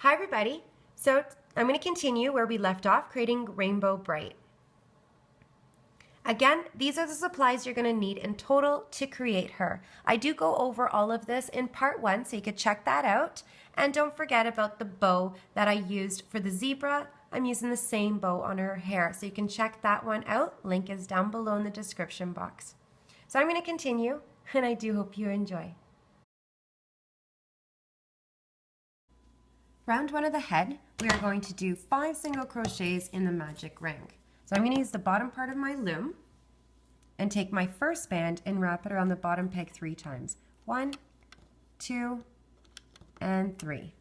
Hi everybody. So I'm going to continue where we left off, creating Rainbow Brite. Again, these are the supplies you're going to need in total to create her. I do go over all of this in part 1, so you could check that out. And don't forget about the bow that I used for the zebra. I'm using the same bow on her hair, so you can check that one out. Link is down below in the description box. So I'm going to continue, and I do hope you enjoy. Round 1 of the head, we are going to do 5 single crochets in the magic ring. So I'm going to use the bottom part of my loom and take my first band and wrap it around the bottom peg 3 times. 1, 2, and 3.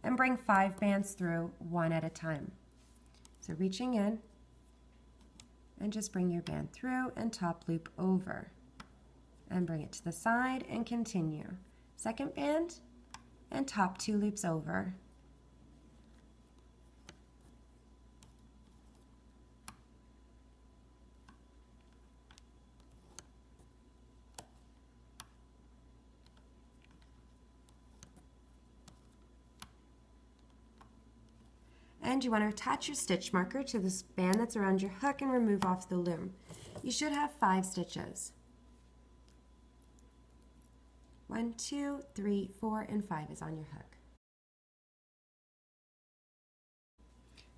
And bring 5 bands through one at a time. So reaching in and just bring your band through and top loop over. And bring it to the side and continue. Second band and top 2 loops over. And you want to attach your stitch marker to this band that's around your hook and remove off the loom. You should have 5 stitches. 1, 2, 3, 4, and 5 is on your hook.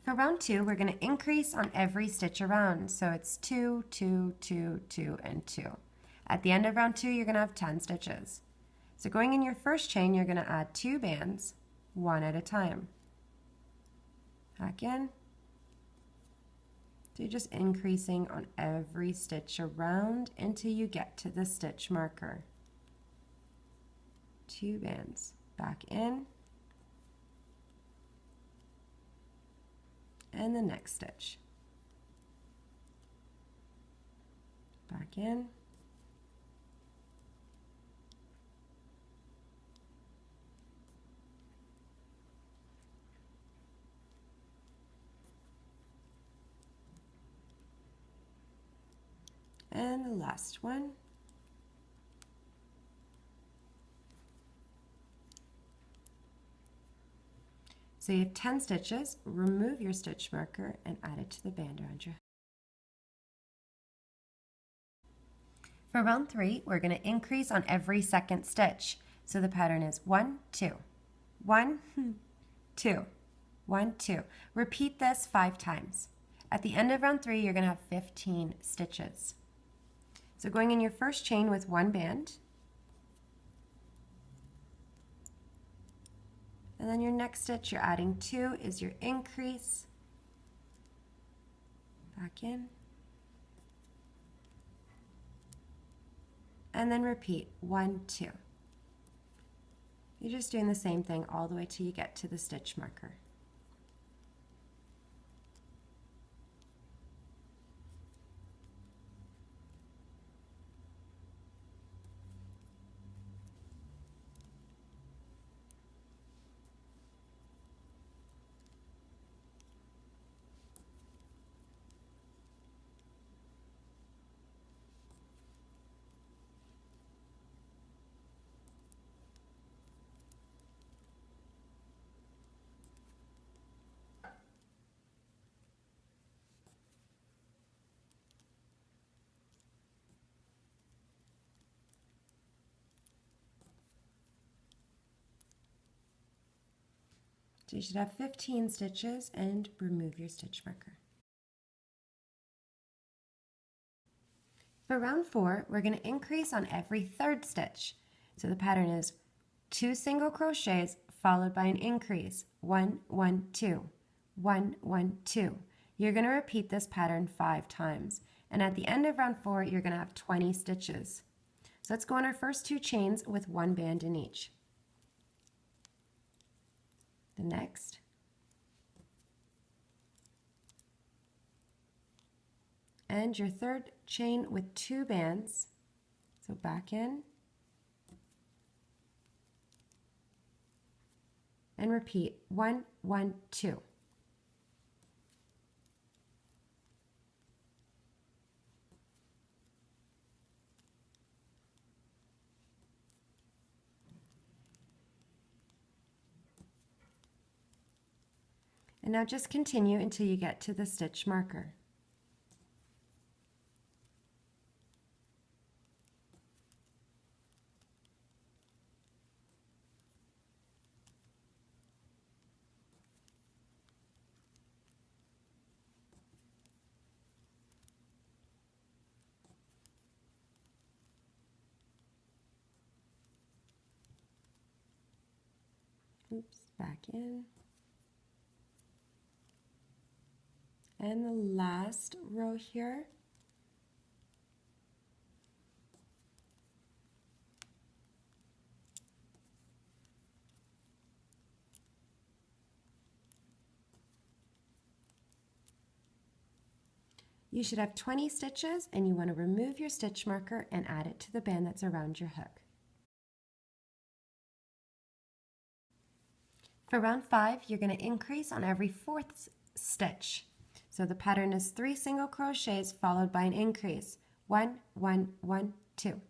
For round 2, we're going to increase on every stitch around. So it's 2, 2, 2, 2, and 2. At the end of round 2, you're going to have 10 stitches. So going in your first chain, you're going to add 2 bands, one at a time. Back in. So you're just increasing on every stitch around until you get to the stitch marker. 2 bands. Back in. And the next stitch. Back in. And the last one. So you have 10 stitches, remove your stitch marker and add it to the band around your hook. For round 3, we're going to increase on every second stitch. So the pattern is 1, 2, 1, 2, 1, 2. Repeat this 5 times. At the end of round 3, you're going to have 15 stitches. So going in your first chain with 1 band, and then your next stitch you're adding 2 is your increase, back in, and then repeat 1, 2. You're just doing the same thing all the way till you get to the stitch marker. So you should have 15 stitches and remove your stitch marker. For round 4, we're going to increase on every third stitch. So the pattern is 2 single crochets followed by an increase, 1, 1, 2, 1, 1, 2. You're going to repeat this pattern 5 times. And at the end of round 4, you're going to have 20 stitches. So let's go on our first 2 chains with 1 band in each. The next, and your third chain with 2 bands, so back in, and repeat 1, 1, 2. And now just continue until you get to the stitch marker. Oops, back in. And the last row here. You should have 20 stitches, and you want to remove your stitch marker and add it to the band that's around your hook. For round 5, you're going to increase on every 4th stitch. So the pattern is 3 single crochets followed by an increase. 1, 1, 1, 2.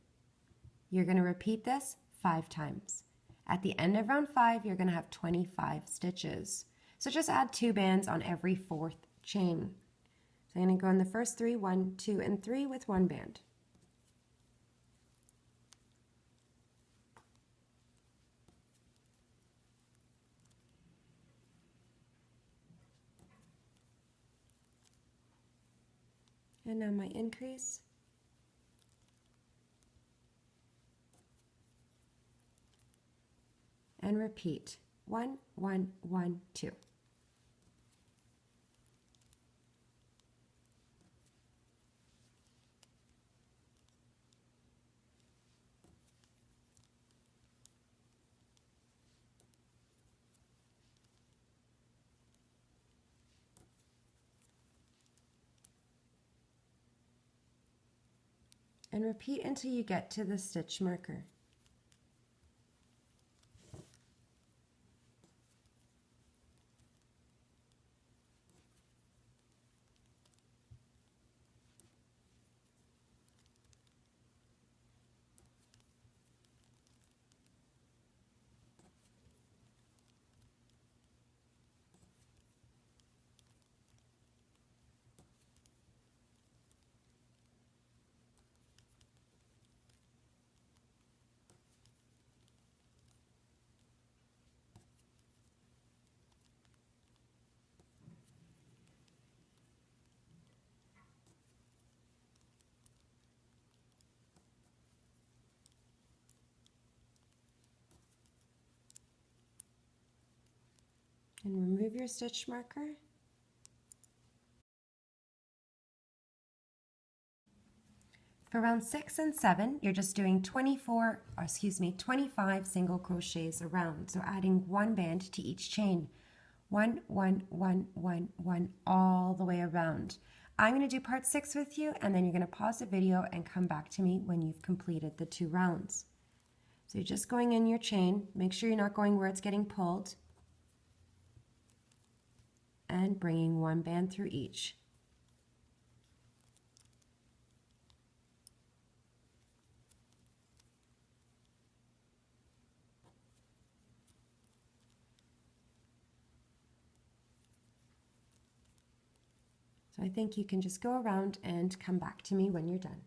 You're going to repeat this 5 times. At the end of round 5, you're going to have 25 stitches. So just add 2 bands on every 4th chain. So I'm going to go in the first 3, 1, 2, and 3 with 1 band. And now my increase. And repeat. 1, 1, 1, 2. And repeat until you get to the stitch marker. And remove your stitch marker. For round 6 and 7, you're just doing 25 single crochets around. So adding 1 band to each chain. 1, 1, 1, 1, 1, all the way around. I'm going to do part 6 with you, and then you're going to pause the video and come back to me when you've completed the 2 rounds. So you're just going in your chain. Make sure you're not going where it's getting pulled. And bringing 1 band through each. So I think you can just go around and come back to me when you're done.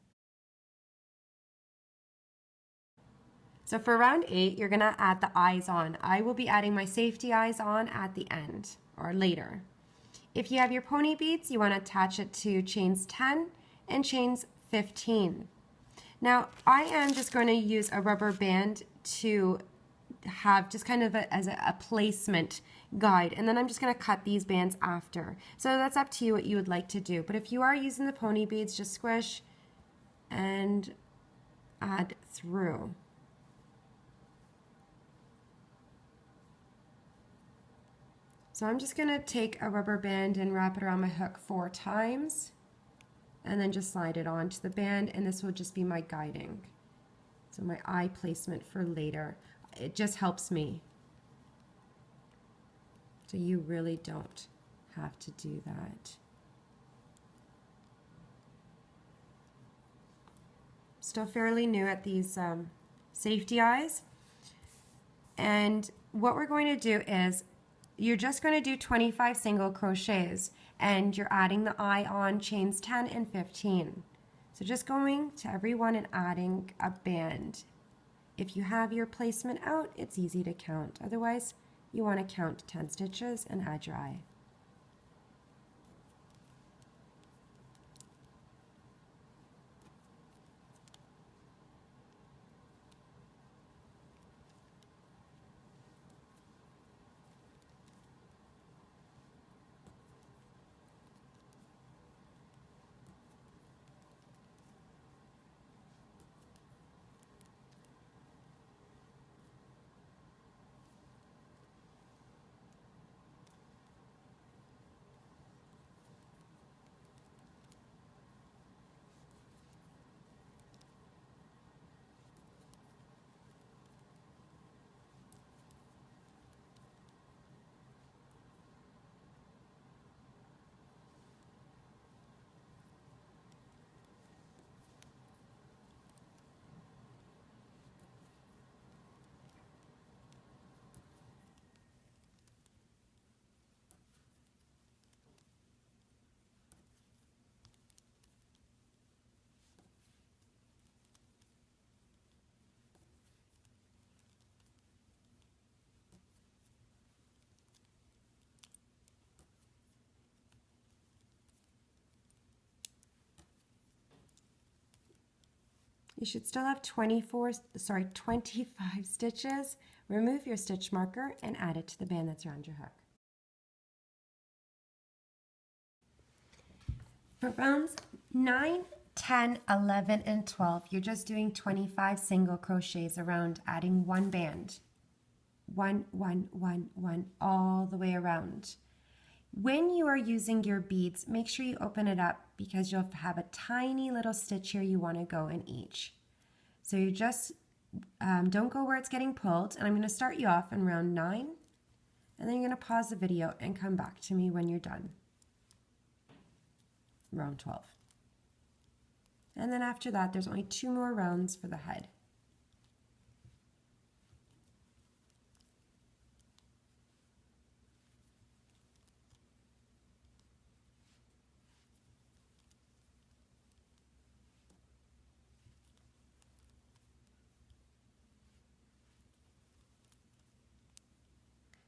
So for round 8, you're going to add the eyes on. I will be adding my safety eyes on at the end or later. If you have your pony beads, you want to attach it to chains 10 and chains 15. Now I am just going to use a rubber band to have just kind of as a placement guide, and then I'm just going to cut these bands after. So that's up to you what you would like to do. But if you are using the pony beads, just squish and add through. So I'm just going to take a rubber band and wrap it around my hook 4 times and then just slide it onto the band, and this will just be my guiding. So my eye placement for later. It just helps me. So you really don't have to do that. Still fairly new at these safety eyes. And what we're going to do is you're just going to do 25 single crochets, and you're adding the eye on chains 10 and 15. So just going to every one and adding a band. If you have your placement out, it's easy to count. Otherwise, you want to count 10 stitches and add your eye. You should still have 25 stitches. Remove your stitch marker and add it to the band that's around your hook. For rounds 9, 10, 11, and 12, you're just doing 25 single crochets around, adding one band. One, all the way around. When you are using your beads, make sure you open it up because you'll have a tiny little stitch here you want to go in each. So you just don't go where it's getting pulled, and I'm going to start you off in round 9, and then you're going to pause the video and come back to me when you're done. Round 12. And then after that, there's only 2 more rounds for the head.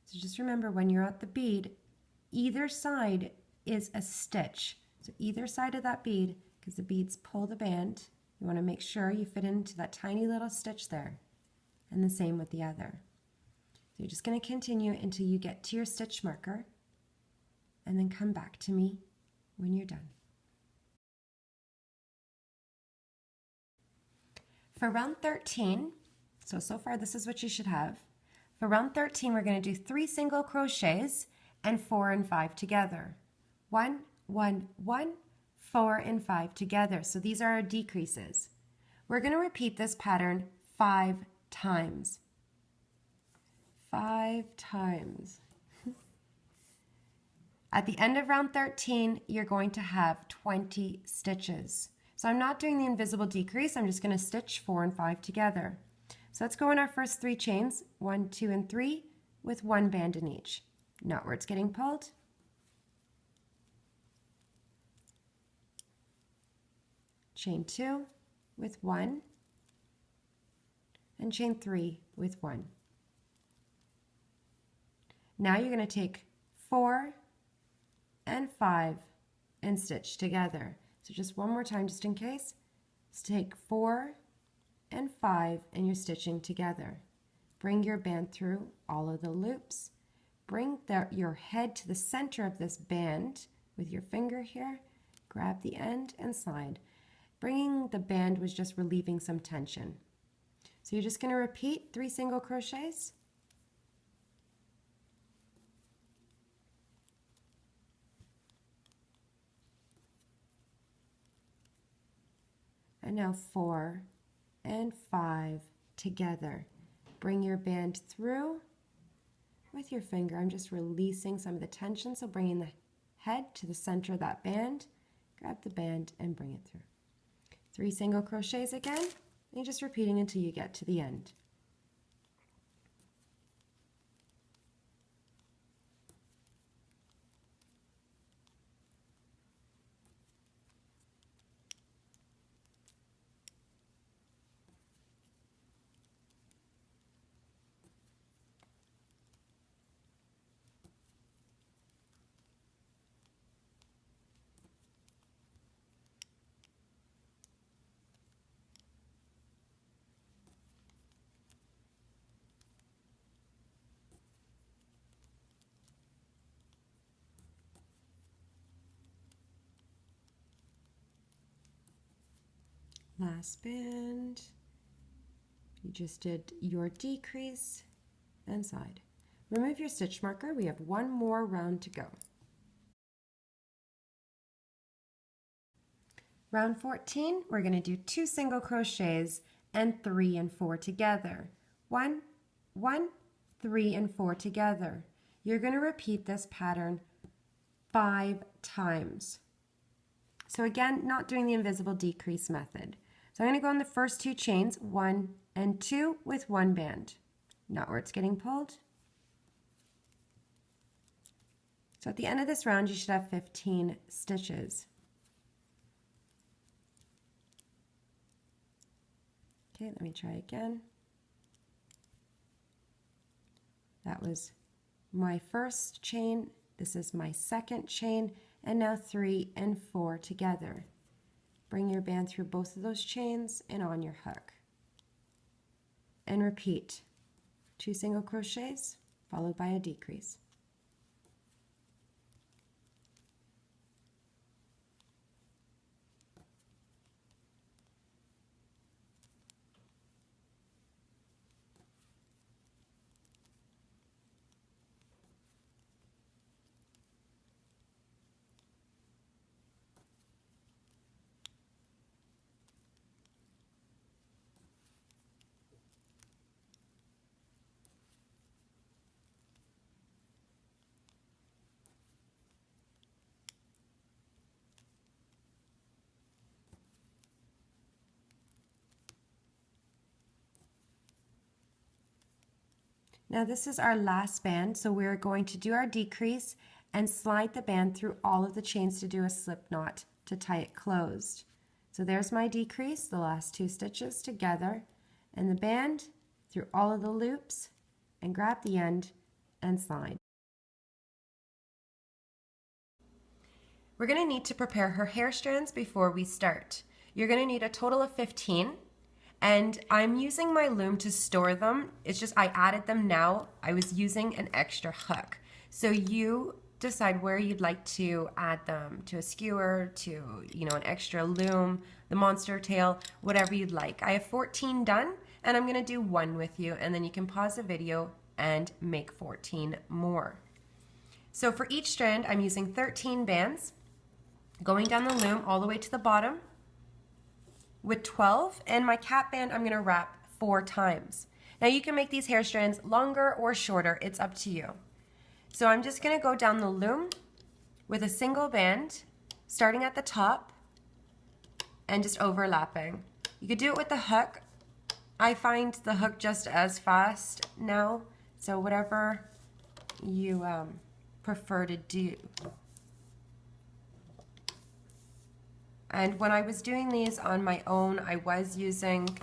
So just remember, when you're at the bead, either side is a stitch. So either side of that bead, because the beads pull the band, you want to make sure you fit into that tiny little stitch there. And the same with the other. So you're just going to continue until you get to your stitch marker, and then come back to me when you're done. For round 13, so far this is what you should have. For round 13, we're going to do 3 single crochets and 4 and 5 together. 1, 1, 1, 4 and 5 together. So these are our decreases. We're going to repeat this pattern 5 times. 5 times. At the end of round 13, you're going to have 20 stitches. So I'm not doing the invisible decrease, I'm just going to stitch 4 and 5 together. So let's go in our first 3 chains, 1, 2, and 3, with 1 band in each. Not where it's getting pulled. Chain 2 with 1, and chain 3 with 1. Now you're going to take 4 and 5 and stitch together. So just one more time, just in case. Let's take 4 and 5 and you're stitching together. Bring your band through all of the loops. Bring your head to the center of this band with your finger here. Grab the end and slide. Bringing the band was just relieving some tension. So you're just going to repeat 3 single crochets. And now 4 and 5 together. Bring your band through with your finger. I'm just releasing some of the tension, so bringing the head to the center of that band. Grab the band and bring it through. 3 single crochets again, and you're just repeating until you get to the end. Last band. You just did your decrease and side. Remove your stitch marker. We have one more round to go. Round 14, we're going to do 2 single crochets and 3 and 4 together. 1, 1, 3 and 4 together. You're going to repeat this pattern 5 times. So again, not doing the invisible decrease method. So I'm going to go on the first 2 chains, 1 and 2 with 1 band. Not where it's getting pulled. So at the end of this round, you should have 15 stitches. Okay, let me try again. That was my first chain. This is my second chain, and now 3 and 4 together. Bring your band through both of those chains and on your hook. And repeat. 2 single crochets followed by a decrease. Now this is our last band, so we're going to do our decrease and slide the band through all of the chains to do a slip knot to tie it closed. So there's my decrease, the last 2 stitches together, and the band through all of the loops, and grab the end and slide. We're going to need to prepare her hair strands before we start. You're going to need a total of 15. And I'm using my loom to store them. It's just I added them now. I was using an extra hook. So you decide where you'd like to add them, to a skewer, to an extra loom, the monster tail, whatever you'd like. I have 14 done, and I'm gonna do 1 with you, and then you can pause the video and make 14 more. So for each strand, I'm using 13 bands, going down the loom all the way to the bottom, with 12, and my cap band I'm going to wrap 4 times. Now you can make these hair strands longer or shorter, it's up to you. So I'm just going to go down the loom with a single band, starting at the top and just overlapping. You could do it with the hook. I find the hook just as fast now, so whatever you prefer to do. And when I was doing these on my own, I was using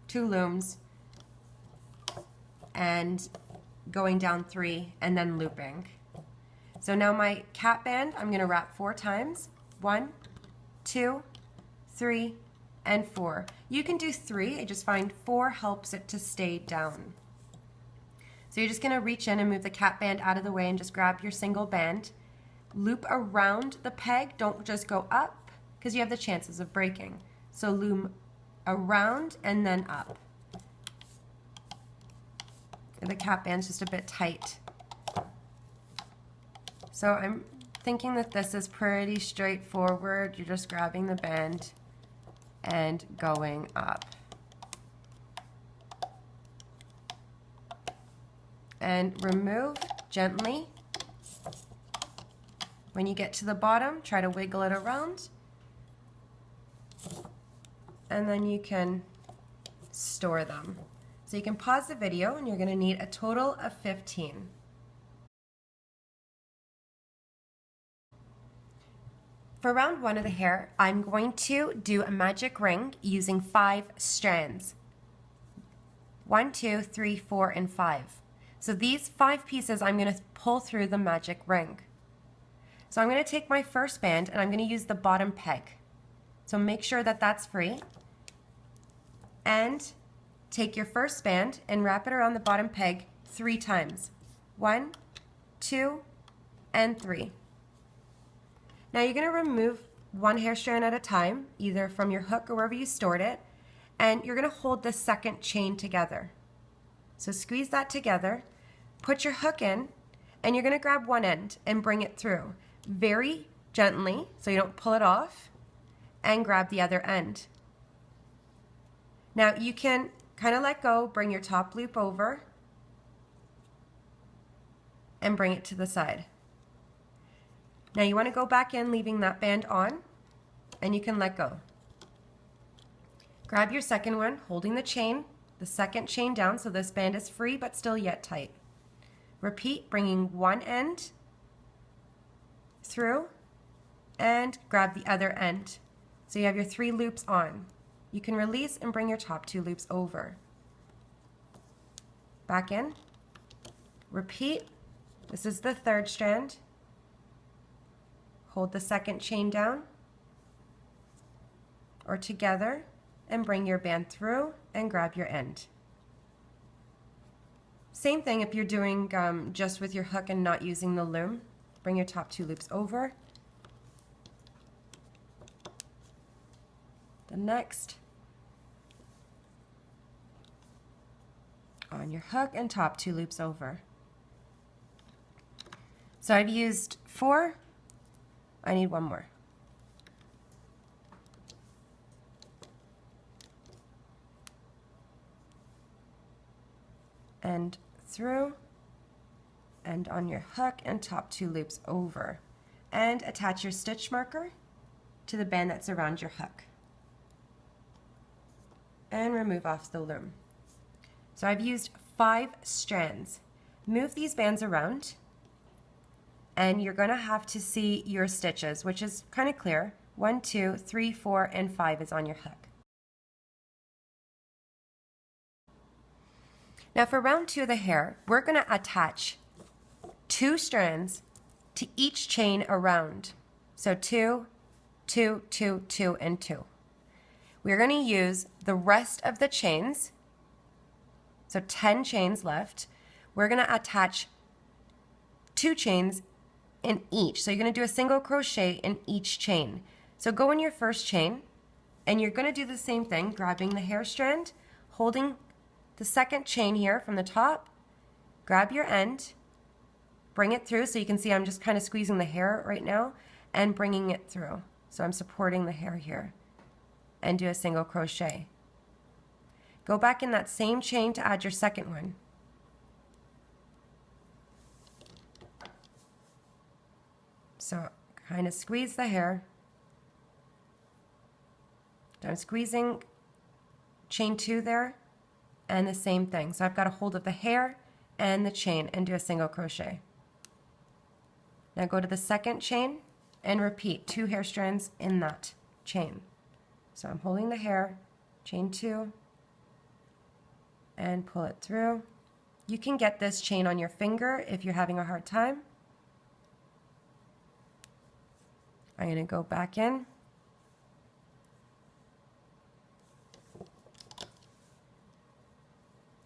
2 looms and going down 3 and then looping. So now my cap band, I'm going to wrap 4 times. 1, 2, 3, and 4. You can do 3, I just find 4 helps it to stay down. So you're just going to reach in and move the cap band out of the way and just grab your single band. Loop around the peg, don't just go up because you have the chances of breaking. So loom around and then up. And the cap band's just a bit tight. So I'm thinking that this is pretty straightforward. You're just grabbing the band and going up. And remove gently. When you get to the bottom, try to wiggle it around. And then you can store them. So you can pause the video and you're going to need a total of 15. For round 1 of the hair, I'm going to do a magic ring using 5 strands. 1, 2, 3, 4, and 5. So these 5 pieces I'm going to pull through the magic ring. So I'm going to take my first band and I'm going to use the bottom peg. So make sure that that's free. And take your first band and wrap it around the bottom peg 3 times. 1, 2, and 3. Now you're going to remove one hair strand at a time, either from your hook or wherever you stored it, and you're going to hold the second chain together. So squeeze that together, put your hook in, and you're going to grab one end and bring it through very gently so you don't pull it off, and grab the other end. Now you can kind of let go, bring your top loop over, and bring it to the side. Now you want to go back in, leaving that band on, and you can let go. Grab your second one, holding the chain, the second chain down so this band is free but still yet tight. Repeat, bringing one end through and grab the other end. So you have your 3 loops on. You can release and bring your top 2 loops over. Back in, repeat. This is the third strand. Hold the second chain down or together and bring your band through and grab your end. Same thing if you're doing just with your hook and not using the loom. Bring your top 2 loops over. The next on your hook and top 2 loops over. So I've used 4. I need one more. And through, and on your hook and top 2 loops over, and attach your stitch marker to the band that's around your hook and remove off the loom. So I've used 5 strands. Move these bands around and you're going to have to see your stitches, which is kind of clear. 1, 2, 3, 4, and 5 is on your hook. Now for round 2 of the hair, we're going to attach 2 strands to each chain around. So 2, 2, 2, 2, and 2. We're going to use the rest of the chains, so 10 chains left. We're going to attach 2 chains in each. So you're going to do a single crochet in each chain. So go in your first chain and you're going to do the same thing, grabbing the hair strand, holding the second chain here from the top, grab your end, bring it through. So you can see I'm just kind of squeezing the hair right now and bringing it through. So I'm supporting the hair here and do a single crochet. Go back in that same chain to add your second one. So kind of squeeze the hair. I'm squeezing chain 2 there and the same thing. So I've got a hold of the hair and the chain and do a single crochet. Now go to the second chain and repeat 2 hair strands in that chain. So I'm holding the hair, chain 2, and pull it through. You can get this chain on your finger if you're having a hard time. I'm going to go back in.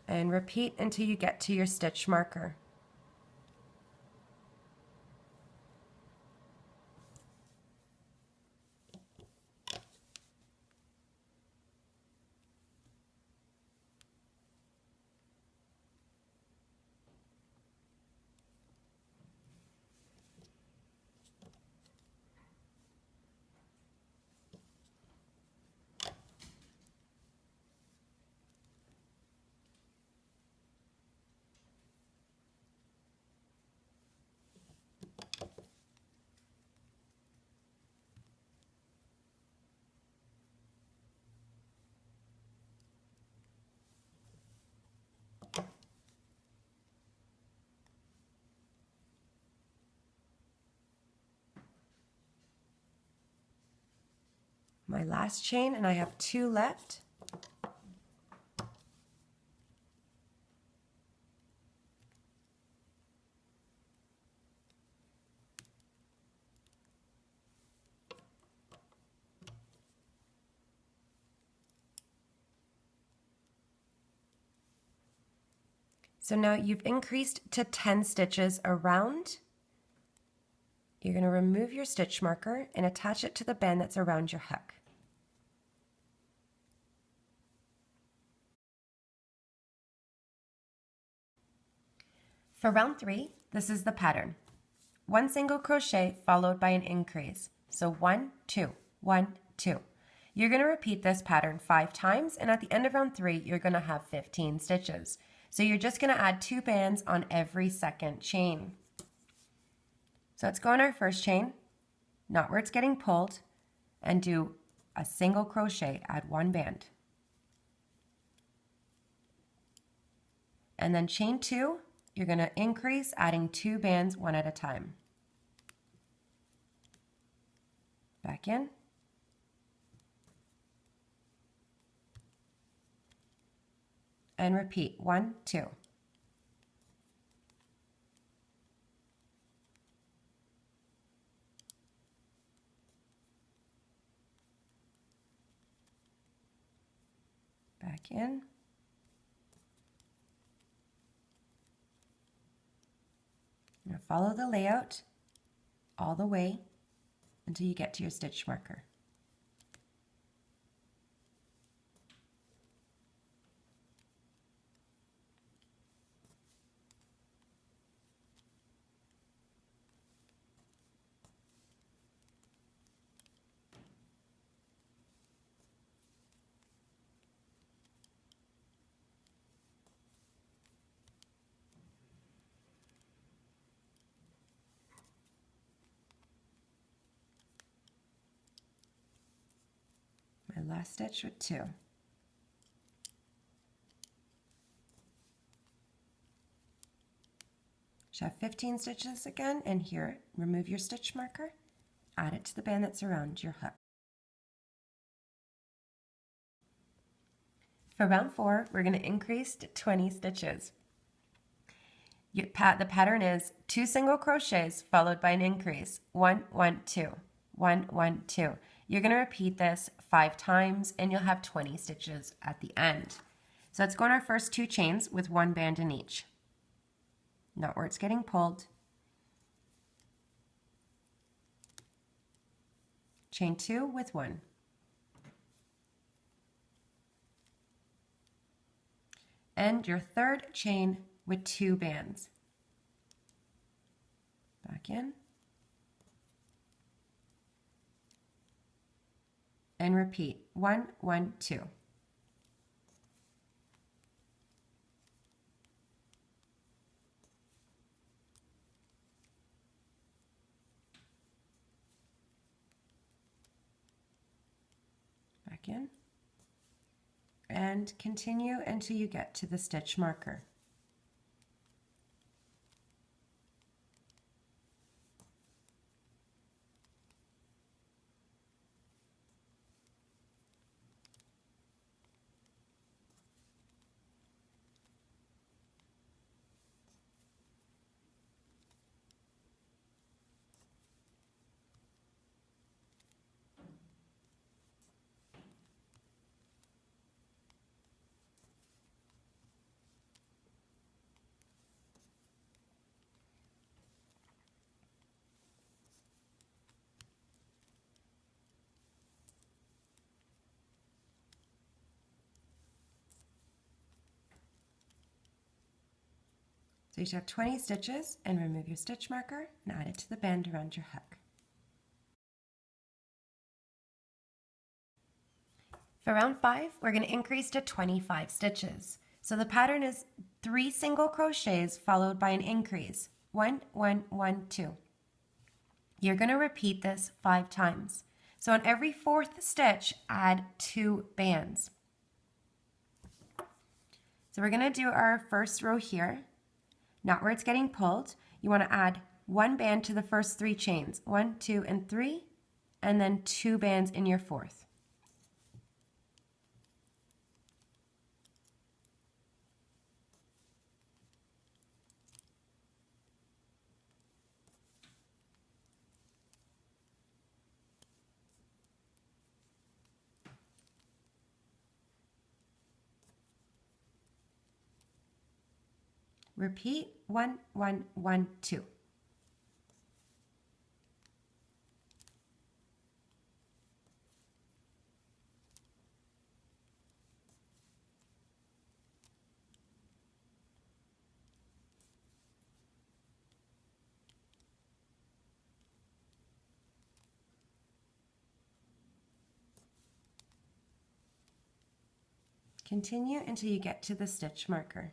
And repeat until you get to your stitch marker. My last chain, and I have 2 left. So now you've increased to 10 stitches around you're going to remove your stitch marker and attach it to the band that's around your hook. For round 3, this is the pattern. 1 single crochet followed by an increase. So 1, 2, 1, 2. You're going to repeat this pattern 5 times, and at the end of round 3, you're going to have 15 stitches. So you're just going to add 2 bands on every second chain. So let's go on our first chain, not where it's getting pulled, and do a single crochet, add 1 band. And then chain 2, you're going to increase, adding 2 bands one at a time. Back in. And repeat, 1, 2. Back in. Now follow the layout all the way until you get to your stitch marker. My last stitch with 2. Should have 15 stitches again, and here, remove your stitch marker, add it to the band that's around your hook. For round 4, we're going to increase to 20 stitches. The pattern is 2 single crochets followed by an increase. 1, 1, 2, 1, 1, 2. You're going to repeat this 5 times, and you'll have 20 stitches at the end. So let's go on our first 2 chains with 1 band in each. Not where it's getting pulled. Chain 2 with 1. And your third chain with 2 bands. Back in. And repeat, 1, 1, 2. Back in. And continue until you get to the stitch marker. So you should have 20 stitches, and remove your stitch marker and add it to the band around your hook. For round 5, we're going to increase to 25 stitches. So the pattern is 3 single crochets followed by an increase. 1, 1, 1, 2. You're going to repeat this 5 times. So on every 4th stitch, add 2 bands. So we're going to do our first row here. Not where it's getting pulled. You want to add 1 band to the first 3 chains. 1, 2, and 3, and then 2 bands in your 4th. Repeat 1, 1, 1, 2. Continue until you get to the stitch marker.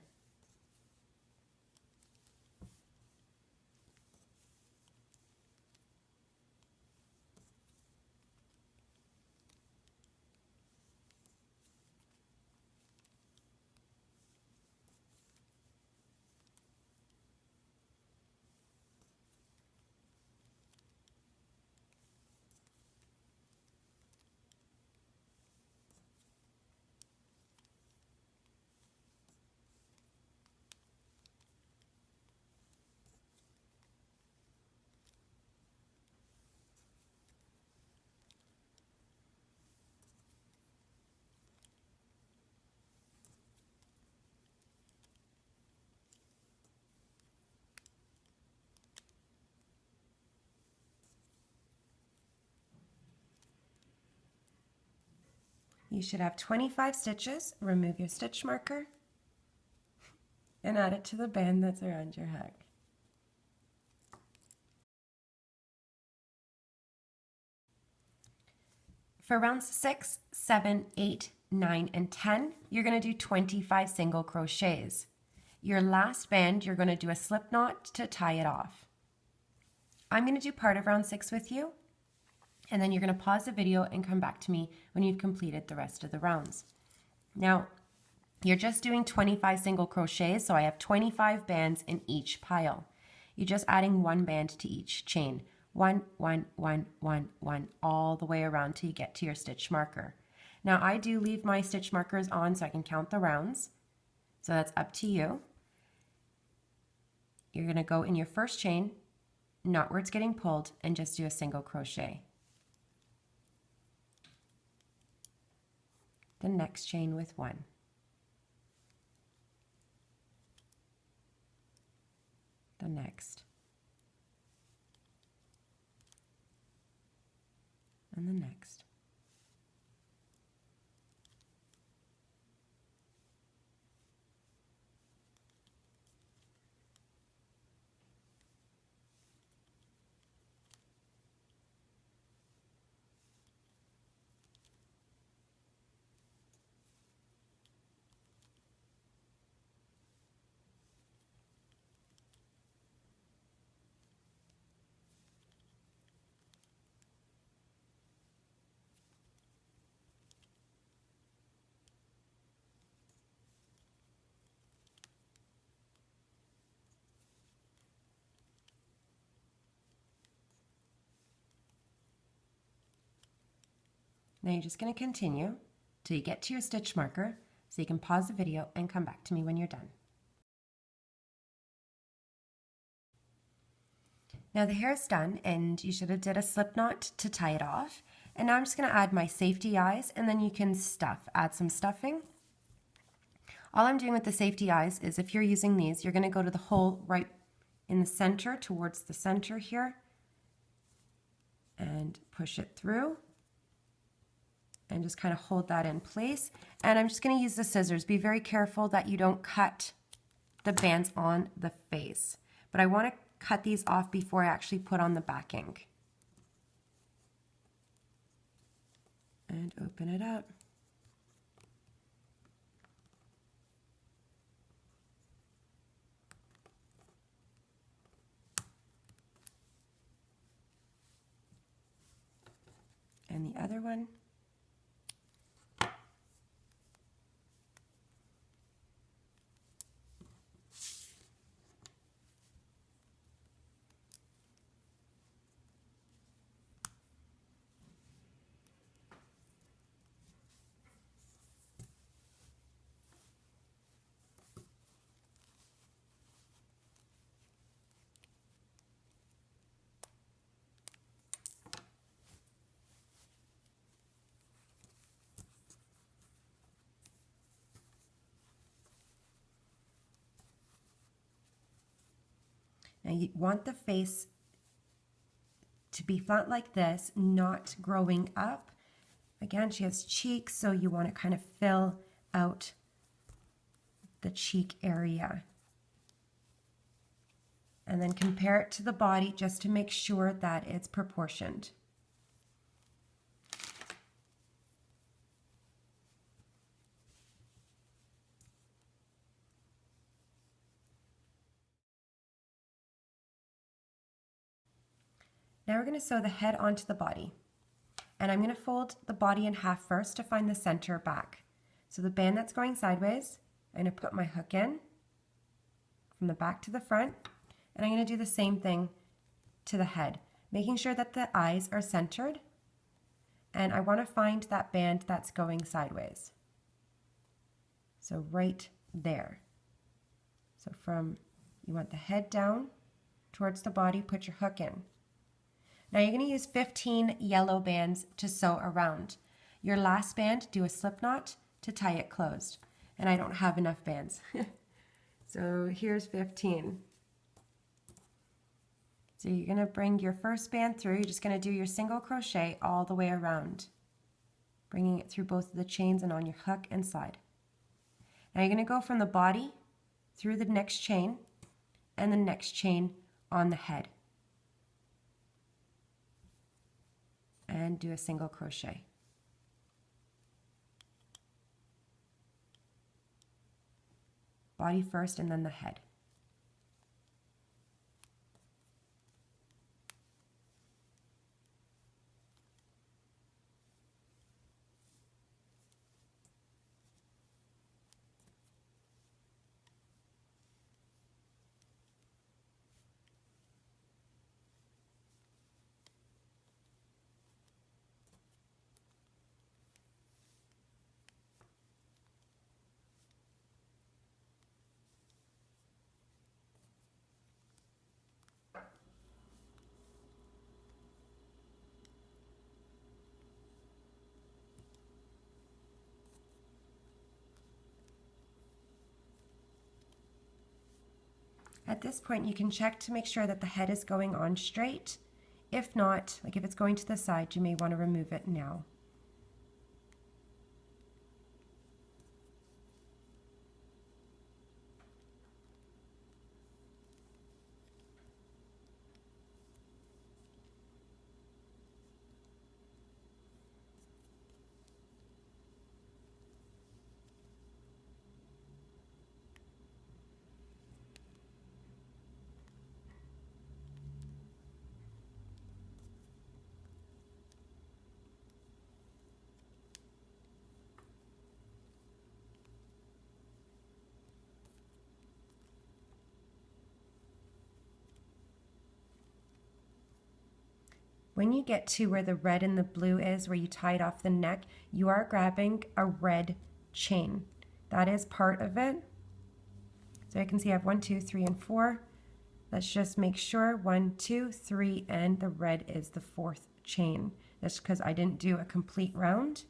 You should have 25 stitches. Remove your stitch marker and add it to the band that's around your hook. For rounds 6, 7, 8, 9, and 10, you're going to do 25 single crochets. Your last band, you're going to do a slip knot to tie it off. I'm going to do part of round 6 with you, and then you're going to pause the video and come back to me when you've completed the rest of the rounds. Now, you're just doing 25 single crochets, so I have 25 bands in each pile. You're just adding one band to each chain. 1, 1, 1, 1, 1, all the way around till you get to your stitch marker. Now, I do leave my stitch markers on so I can count the rounds, so that's up to you. You're going to go in your first chain, not where it's getting pulled, and just do a single crochet. The next chain with 1. The next. And the next. Now you're just going to continue till you get to your stitch marker, so you can pause the video and come back to me when you're done. Now the hair is done, and you should have did a slip knot to tie it off. And now I'm just going to add my safety eyes, and then you can add some stuffing. All I'm doing with the safety eyes is, if you're using these, you're going to go to the hole right in the center, towards the center here, and push it through. And just kind of hold that in place. And I'm just going to use the scissors. Be very careful that you don't cut the bands on the face. But I want to cut these off before I actually put on the backing. And open it up. And the other one. Now you want the face to be flat like this, not growing up. Again, she has cheeks, so you want to kind of fill out the cheek area. And then compare it to the body just to make sure that it's proportioned. Now we're going to sew the head onto the body. And I'm going to fold the body in half first to find the center back. So the band that's going sideways, I'm going to put my hook in from the back to the front, and I'm going to do the same thing to the head, making sure that the eyes are centered, and I want to find that band that's going sideways. So right there. So you want the head down towards the body, put your hook in. Now you're going to use 15 yellow bands to sew around. Your last band, do a slip knot to tie it closed. And I don't have enough bands. So here's 15. So you're going to bring your first band through. You're just going to do your single crochet all the way around, bringing it through both of the chains and on your hook and slide. Now you're going to go from the body through the next chain and the next chain on the head. And do a single crochet. Body first and then the head. At this point, you can check to make sure that the head is going on straight. If not, like if it's going to the side, you may want to remove it now. When you get to where the red and the blue is, where you tied off the neck, you are grabbing a red chain. That is part of it. So I can see I have 1, 2, 3, and 4. Let's just make sure 1, 2, 3, and the red is the 4th chain. That's because I didn't do a complete round.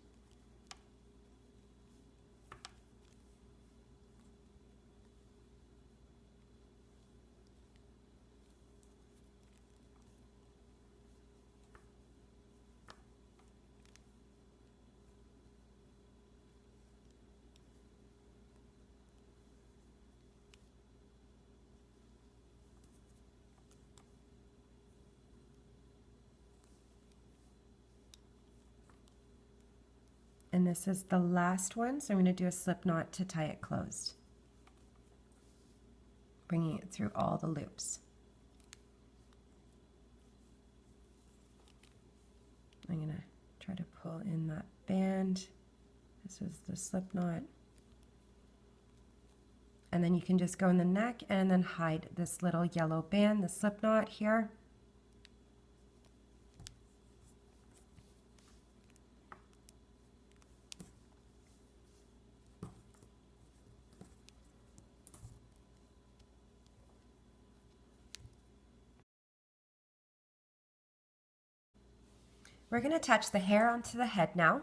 And this is the last one, so I'm going to do a slip knot to tie it closed, bringing it through all the loops. I'm going to try to pull in that band. This is the slip knot. And then you can just go in the neck and then hide this little yellow band, the slip knot here. We're going to attach the hair onto the head now,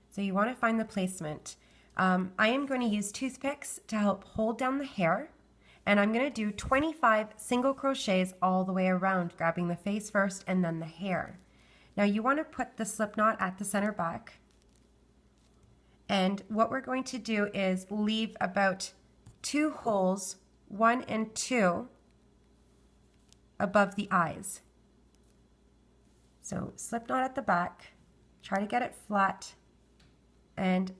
so you want to find the placement. I am going to use toothpicks to help hold down the hair, and I'm going to do 25 single crochets all the way around, grabbing the face first and then the hair. Now you want to put the slip knot at the center back, and what we're going to do is leave about 2 holes, 1 and 2, above the eyes. So slip knot at the back, try to get it flat and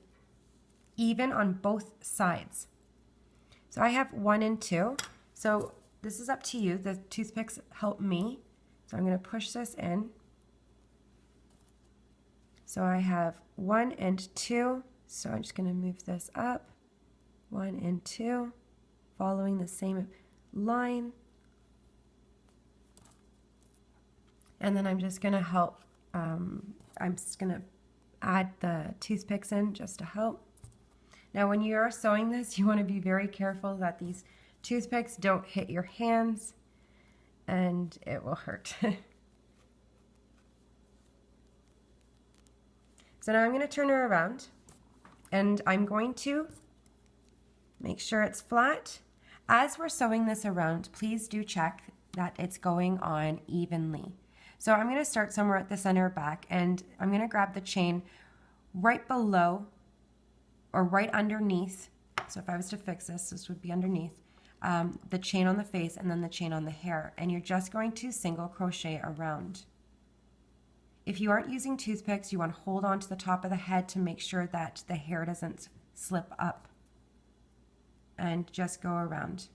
even on both sides. So I have 1 and 2, so this is up to you. The toothpicks help me So I'm going to push this in. So I have 1 and 2. So I'm just going to move this up. 1 and 2, following the same line. And then I'm just going to help, I'm just going to add the toothpicks in just to help. Now when you are sewing this, you want to be very careful that these toothpicks don't hit your hands and it will hurt. So now I'm going to turn her around and I'm going to make sure it's flat. As we're sewing this around, please do check that it's going on evenly. So I'm going to start somewhere at the center back and I'm going to grab the chain right below or right underneath. So if I was to fix this, this would be underneath the chain on the face and then the chain on the hair. And you're just going to single crochet around. If you aren't using toothpicks, you want to hold on to the top of the head to make sure that the hair doesn't slip up. And just go around.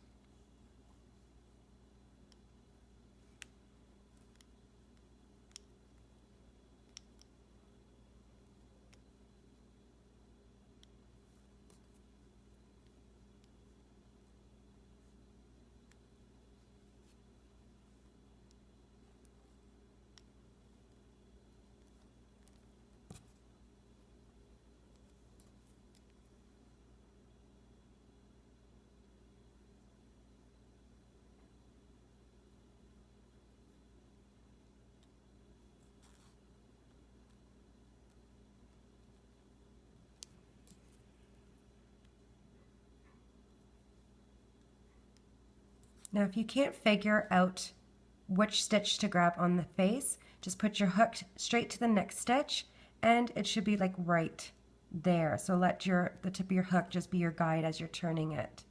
Now if you can't figure out which stitch to grab on the face, just put your hook straight to the next stitch and it should be like right there. So let the tip of your hook just be your guide as you're turning it.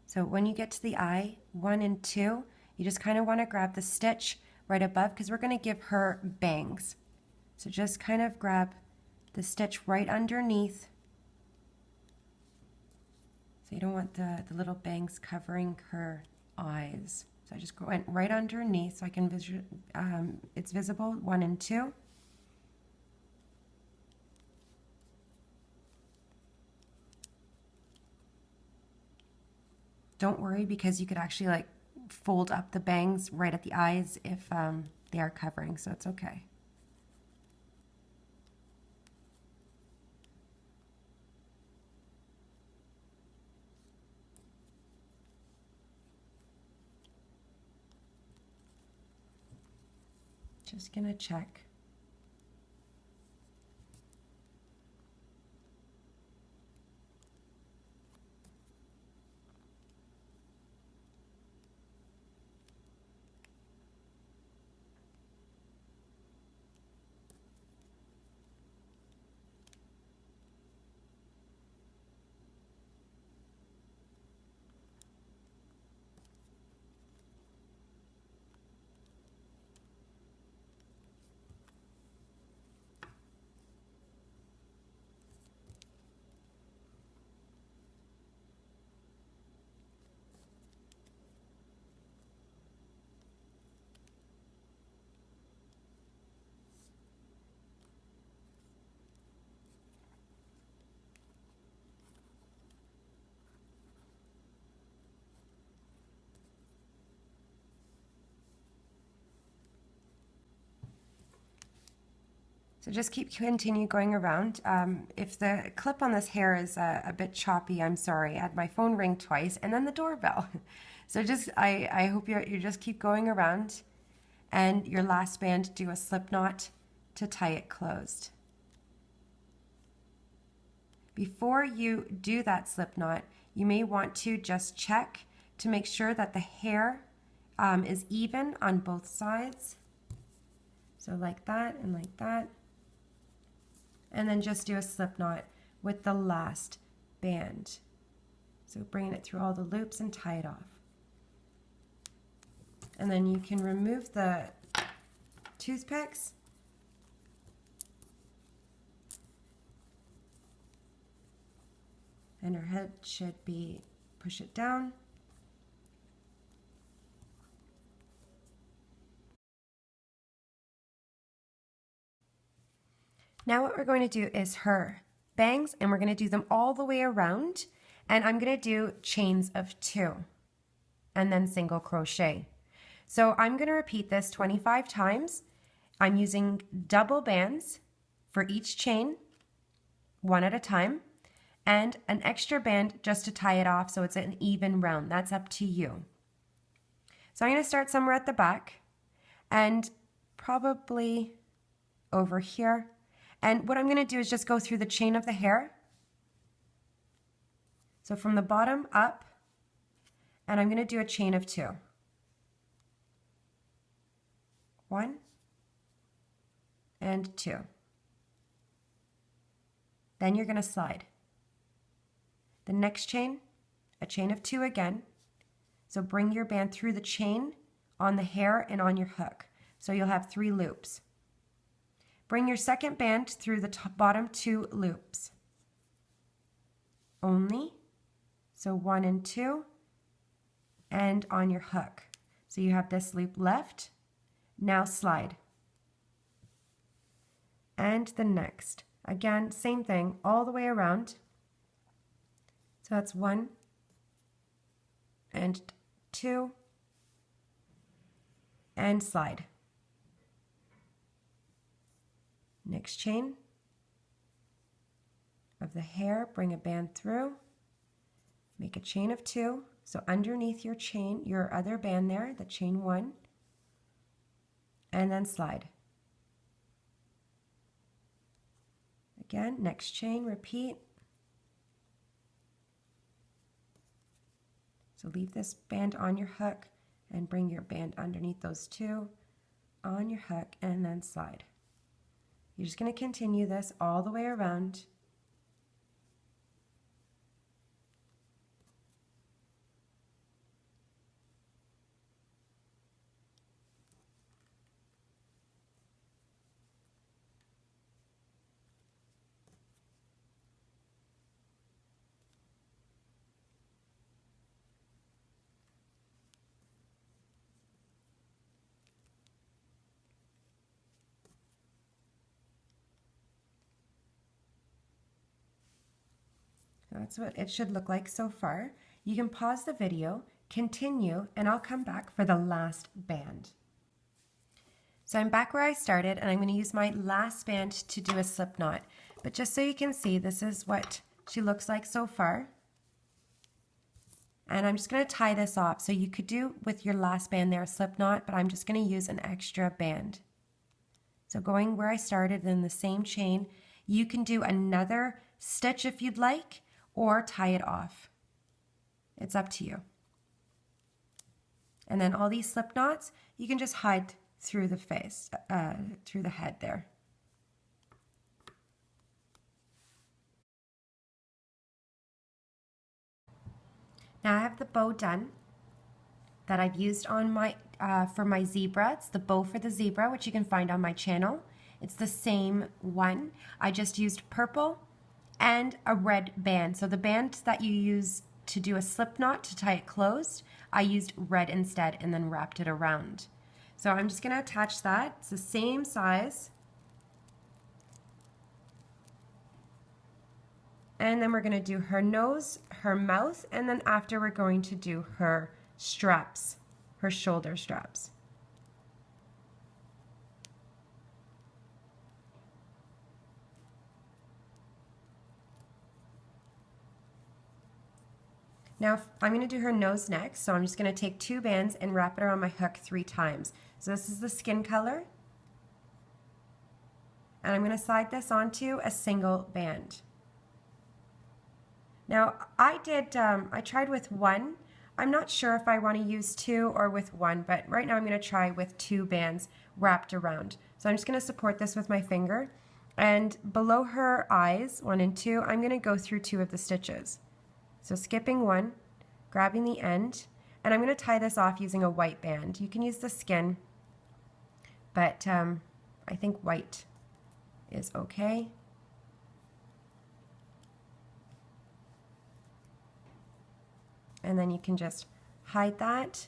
So when you get to the eye, 1 and 2, you just kind of want to grab the stitch right above because we're going to give her bangs. So just kind of grab the stitch right underneath. So you don't want the little bangs covering her eyes. So I just went right underneath so I can it's visible, 1 and 2. Don't worry because you could actually like fold up the bangs right at the eyes if they are covering, so it's okay. Just gonna check. So just continue going around. If the clip on this hair is a bit choppy, I'm sorry. I had my phone ring twice and then the doorbell. So just, I hope you just keep going around, and your last band, do a slip knot to tie it closed. Before you do that slip knot, you may want to just check to make sure that the hair is even on both sides. So like that and like that. And then just do a slip knot with the last band. So bringing it through all the loops and tie it off. And then you can remove the toothpicks. And her head should be, push it down. Now what we're going to do is her bangs, and we're going to do them all the way around, and I'm going to do chains of 2 and then single crochet. So I'm going to repeat this 25 times. I'm using double bands for each chain, one at a time, and an extra band just to tie it off so it's an even round. That's up to you. So I'm going to start somewhere at the back and probably over here. And what I'm going to do is just go through the chain of the hair. So from the bottom up, and I'm going to do a chain of 2. 1 and 2. Then you're going to slide. The next chain, a chain of 2 again. So bring your band through the chain on the hair and on your hook. So you'll have 3 loops. Bring your second band through the bottom 2 loops. Only. So 1 and 2. And on your hook. So you have this loop left. Now slide. And the next. Again, same thing all the way around. So that's 1 and 2 and slide. Next chain of the hair, bring a band through, make a chain of 2. So underneath your chain, your other band there, the chain 1, and then slide. Again, next chain, repeat. So leave this band on your hook and bring your band underneath those 2 on your hook and then slide. You're just going to continue this all the way around. That's what it should look like so far. You can pause the video, continue, and I'll come back for the last band. So I'm back where I started, and I'm going to use my last band to do a slip knot. But just so you can see, this is what she looks like so far. And I'm just going to tie this off. So you could do with your last band there a slip knot, but I'm just going to use an extra band. So going where I started in the same chain, you can do another stitch if you'd like, or tie it off. It's up to you. And then all these slip knots, you can just hide through the face, through the head there. Now I have the bow done that I've used on my for my zebra. It's the bow for the zebra, which you can find on my channel. It's the same one. I just used purple and a red band. So the band that you use to do a slip knot to tie it closed, I used red instead and then wrapped it around. So I'm just going to attach that. It's the same size. And then we're going to do her nose, her mouth, and then after we're going to do her straps, her shoulder straps. Now I'm going to do her nose next, so I'm just going to take 2 bands and wrap it around my hook 3 times. So this is the skin color, and I'm going to slide this onto a single band. Now I tried with 1. I'm not sure if I want to use 2 or with 1, but right now I'm going to try with 2 bands wrapped around. So I'm just going to support this with my finger, and below her eyes, 1 and 2, I'm going to go through 2 of the stitches. So skipping 1, grabbing the end, and I'm going to tie this off using a white band. You can use the skin, but I think white is okay. And then you can just hide that.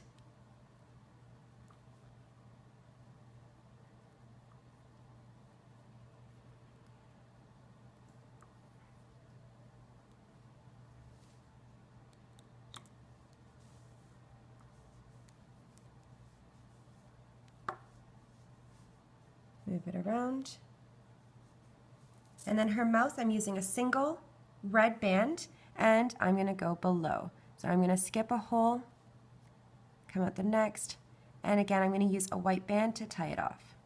Move it around. And then her mouth, I'm using a single red band, and I'm going to go below. So I'm going to skip a hole, come out the next, and again I'm going to use a white band to tie it off.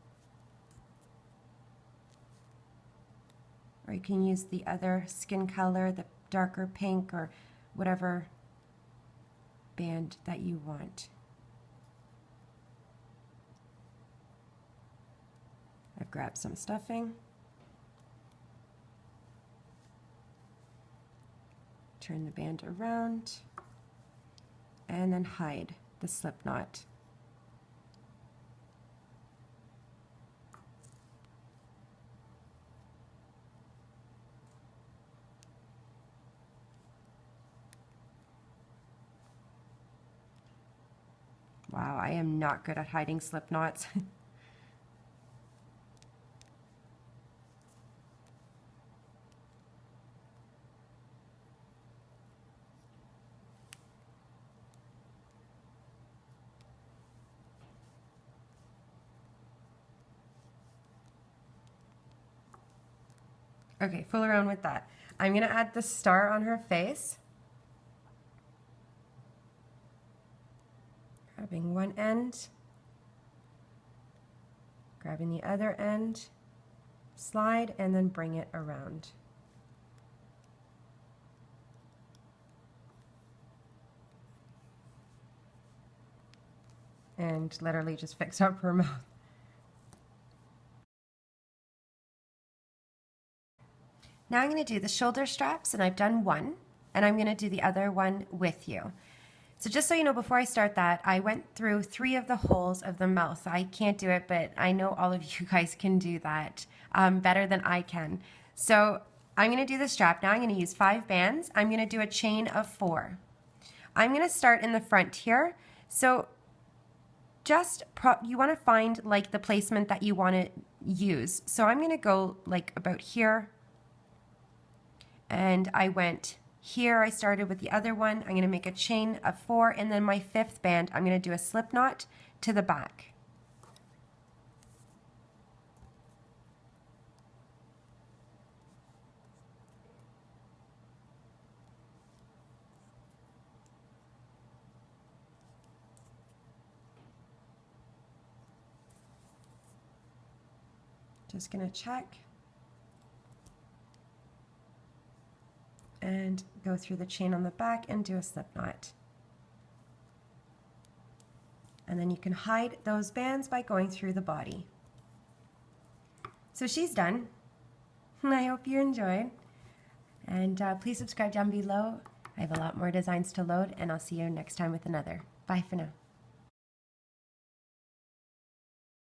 Or you can use the other skin color, the darker pink or whatever band that you want. I've grabbed some stuffing. Turn the band around and then hide the slip knot. Wow, I am not good at hiding slip knots. Okay, fool around with that. I'm going to add the star on her face. Grabbing one end, grabbing the other end, slide, and then bring it around. And literally just fix up her mouth. Now I'm going to do the shoulder straps, and I've done one, and I'm going to do the other one with you. So just so you know, before I start that, I went through 3 of the holes of the mouth. I can't do it, but I know all of you guys can do that better than I can. So I'm going to do the strap. Now I'm going to use 5 bands. I'm going to do a chain of 4. I'm going to start in the front here. So just you want to find like the placement that you want to use. So I'm going to go like about here. And I went here, I started with the other one. I'm going to make a chain of 4, and then my 5th band, I'm going to do a slip knot to the back. Just going to check. And go through the chain on the back and do a slip knot. And then you can hide those bands by going through the body. So she's done. I hope you enjoyed. And please subscribe down below. I have a lot more designs to load, and I'll see you next time with another. Bye for now.